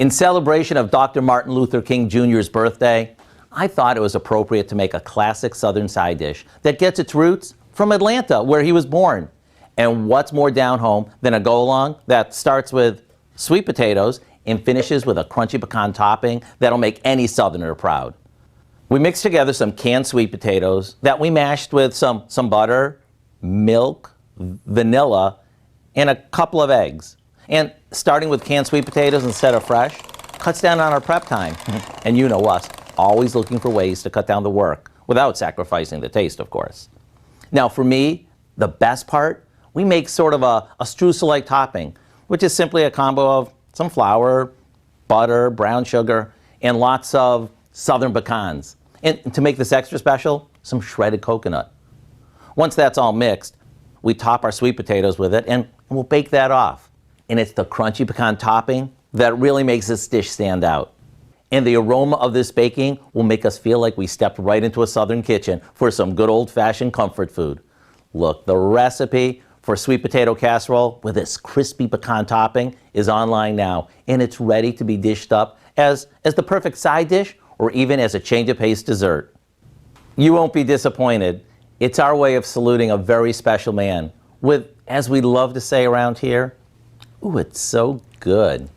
In celebration of Dr. Martin Luther King Jr.'s birthday, I thought it was appropriate to make a classic Southern side dish that gets its roots from Atlanta, where he was born. And what's more down home than a go-along that starts with sweet potatoes and finishes with a crunchy pecan topping that'll make any Southerner proud. We mixed together some canned sweet potatoes that we mashed with some butter, milk, vanilla, and a couple of eggs. And starting with canned sweet potatoes instead of fresh cuts down on our prep time. And you know us, always looking for ways to cut down the work without sacrificing the taste, of course. Now for me, the best part, we make sort of a streusel-like topping, which is simply a combo of some flour, butter, brown sugar, and lots of Southern pecans. And to make this extra special, some shredded coconut. Once that's all mixed, we top our sweet potatoes with it and we'll bake that off. And it's the crunchy pecan topping that really makes this dish stand out. And the aroma of this baking will make us feel like we stepped right into a Southern kitchen for some good old-fashioned comfort food. Look, the recipe for sweet potato casserole with this crispy pecan topping is online now, and it's ready to be dished up as the perfect side dish or even as a change of pace dessert. You won't be disappointed. It's our way of saluting a very special man with, as we love to say around here, ooh, it's so good.